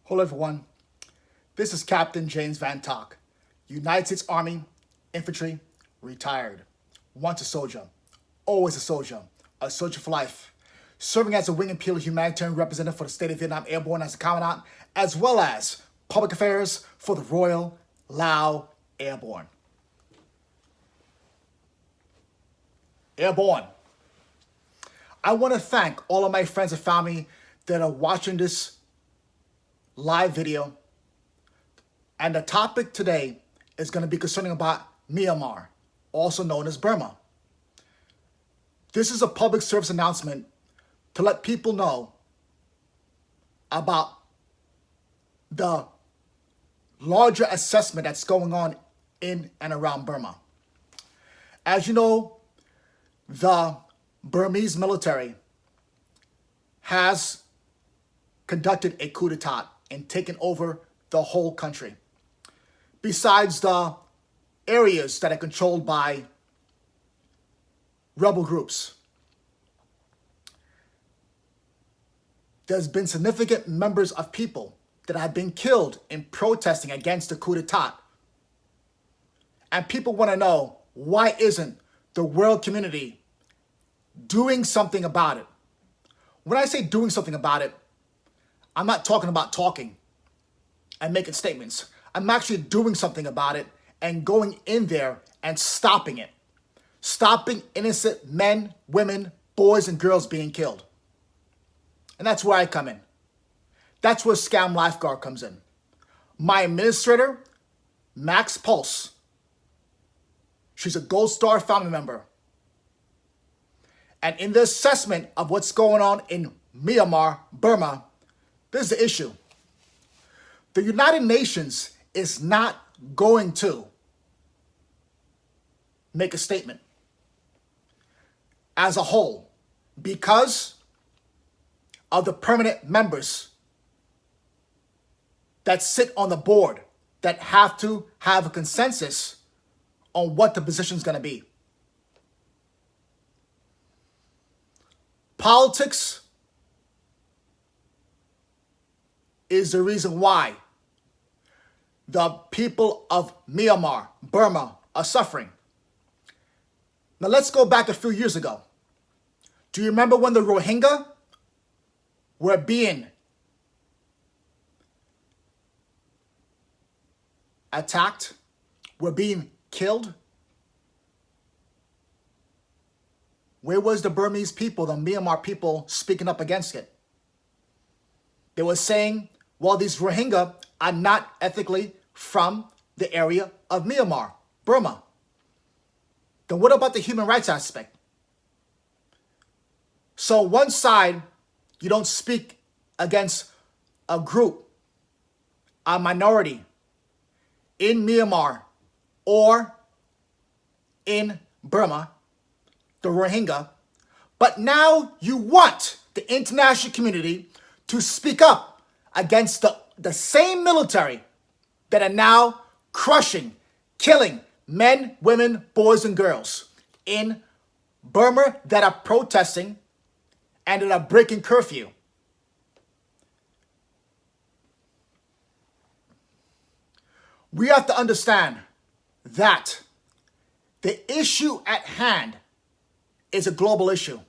Hello everyone, this is Captain James Van Tak, United States Army, Infantry, retired. Once a soldier, always a soldier for life. Serving as a wing and peel humanitarian representative for the state of Vietnam Airborne as a commandant, as well as public affairs for the Royal Lao Airborne. Airborne. I want to thank all of my friends and family that are watching this live video, and the topic today is going to be concerning about Myanmar, also known as Burma. This is a public service announcement to let people know about the larger assessment that's going on in and around Burma. As you know, the Burmese military has conducted a coup d'etat and taken over the whole country. Besides the areas that are controlled by rebel groups, there's been significant members of people that have been killed in protesting against the coup d'etat. And people want to know, why isn't the world community doing something about it? When I say doing something about it, I'm not talking about talking and making statements. I'm actually doing something about it and going in there and stopping it. Stopping innocent men, women, boys, and girls being killed. And that's where I come in. That's where Scam Lifeguard comes in. My administrator, Max Pulse. She's a Gold Star family member. And in the assessment of what's going on in Myanmar, Burma, this is the issue. The United Nations is not going to make a statement as a whole because of the permanent members that sit on the board that have to have a consensus on what the position is going to be. Politics is the reason why the people of Myanmar, Burma, are suffering. Now let's go back a few years ago. Do you remember when the Rohingya were being attacked, were being killed? Where was the Burmese people, the Myanmar people, speaking up against it? They were saying, well, these Rohingya are not ethnically from the area of Myanmar, Burma. Then what about the human rights aspect? So one side, you don't speak against a group, a minority in Myanmar or in Burma, the Rohingya, but now you want the international community to speak up against the same military that are now crushing, killing men, women, boys, and girls in Burma that are protesting and that are breaking curfew. We have to understand that the issue at hand is a global issue.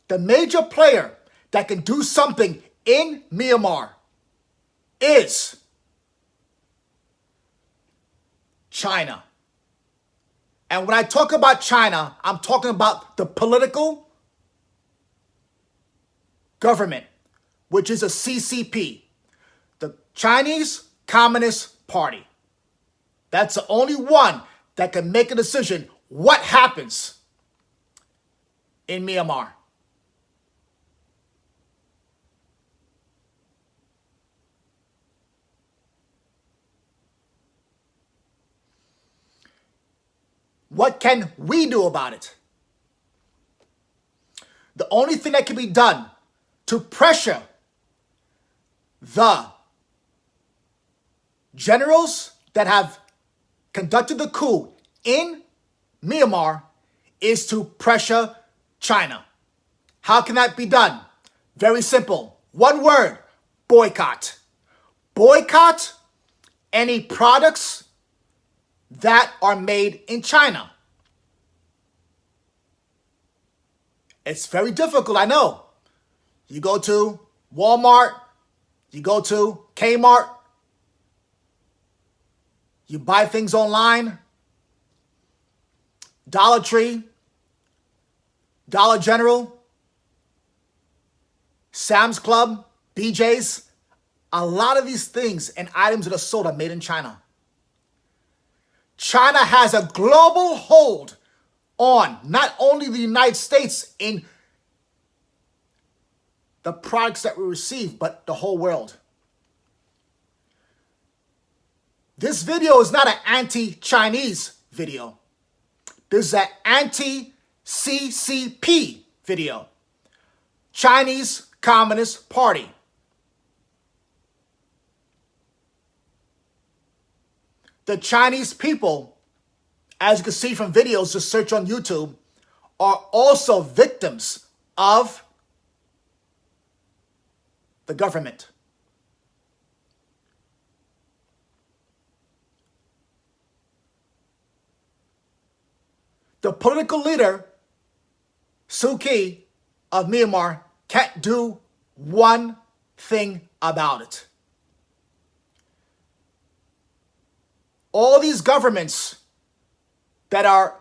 The major player that can do something in Myanmar is China. And when I talk about China, I'm talking about the political government, which is a CCP, the Chinese Communist Party. That's the only one that can make a decision what happens in Myanmar. What can we do about it? The only thing that can be done to pressure the generals that have conducted the coup in Myanmar is to pressure China. How can that be done? Very simple. One word: boycott. Boycott any products that are made in China. It's very difficult, I know. You go to Walmart, you go to Kmart, you buy things online, Dollar Tree, Dollar General, Sam's Club, BJ's. A lot of these things and items that are sold are made in China. China has a global hold on not only the United States in the products that we receive, but the whole world. This video is not an anti-Chinese video. This is an anti-CCP video. Chinese Communist Party. The Chinese people, as you can see from videos, just search on YouTube, are also victims of the government. The political leader, Coup of Myanmar, can't do one thing about it. All these governments that are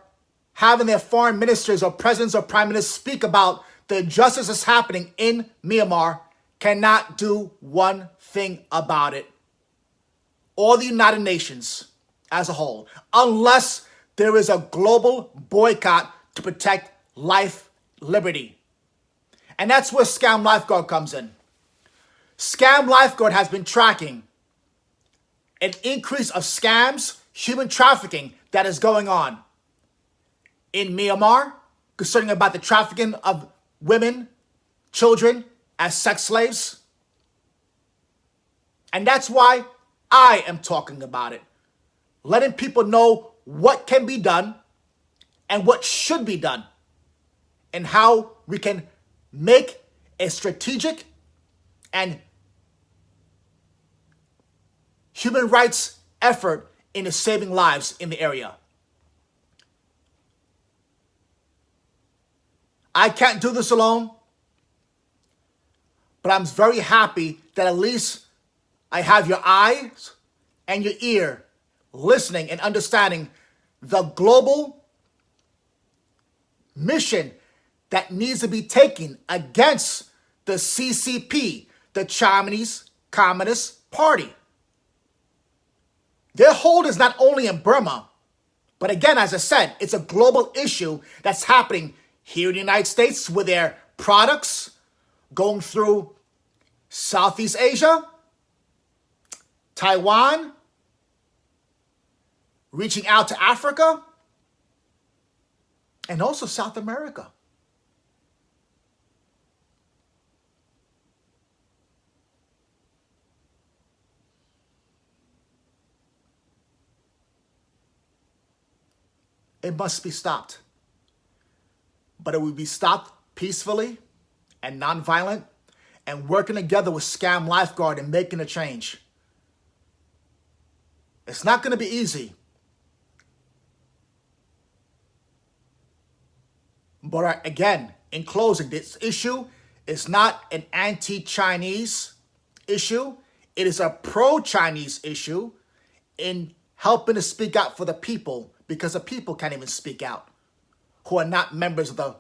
having their foreign ministers or presidents or prime ministers speak about the injustice that's happening in Myanmar cannot do one thing about it. Or the United Nations as a whole, unless there is a global boycott to protect life, liberty. And that's where Scam Lifeguard comes in. Scam Lifeguard has been tracking an increase of scams, human trafficking that is going on in Myanmar, concerning about the trafficking of women, children as sex slaves. And that's why I am talking about it. Letting people know what can be done and what should be done, and how we can make a strategic and human rights effort into saving lives in the area. I can't do this alone, but I'm very happy that at least I have your eyes and your ear listening and understanding the global mission that needs to be taken against the CCP, the Chinese Communist Party. Their hold is not only in Burma, but again, as I said, it's a global issue that's happening here in the United States with their products going through Southeast Asia, Taiwan, reaching out to Africa, and also South America. It must be stopped. But it will be stopped peacefully and nonviolent and working together with Scam Lifeguard and making a change. It's not going to be easy. But again, in closing, this issue is not an anti-Chinese issue. It is a pro-Chinese issue in helping to speak out for the people, because the people can't even speak out who are not members of the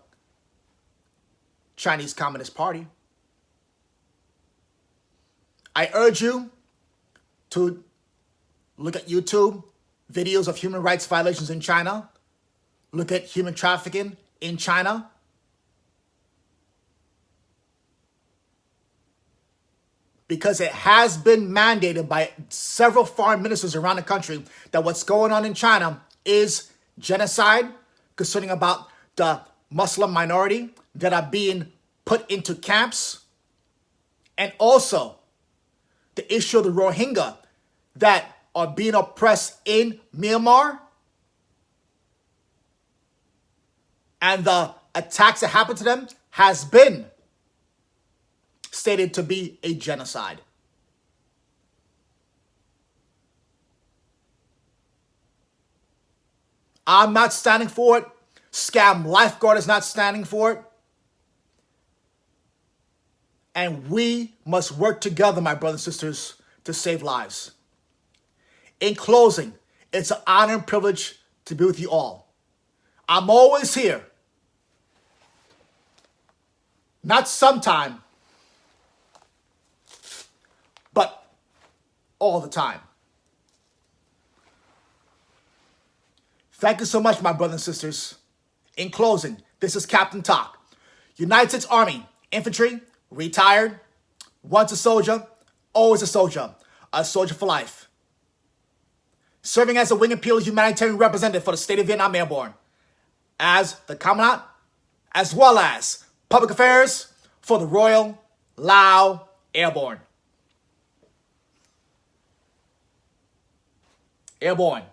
Chinese Communist Party. I urge you to look at YouTube videos of human rights violations in China. Look at human trafficking in China. Because it has been mandated by several foreign ministers around the country that what's going on in China is genocide, concerning about the Muslim minority that are being put into camps, and also the issue of the Rohingya that are being oppressed in Myanmar, and the attacks that happened to them has been stated to be a genocide. I'm not standing for it. Scam Lifeguard is not standing for it. And we must work together, my brothers and sisters, to save lives. In closing, it's an honor and privilege to be with you all. I'm always here. Not sometime, but all the time. Thank you so much, my brothers and sisters. In closing, this is Captain Talk. United States Army Infantry, retired, once a soldier, always a soldier for life. Serving as a Wing and Peel humanitarian representative for the state of Vietnam Airborne, as the Commandant, as well as Public Affairs for the Royal Lao Airborne. Airborne.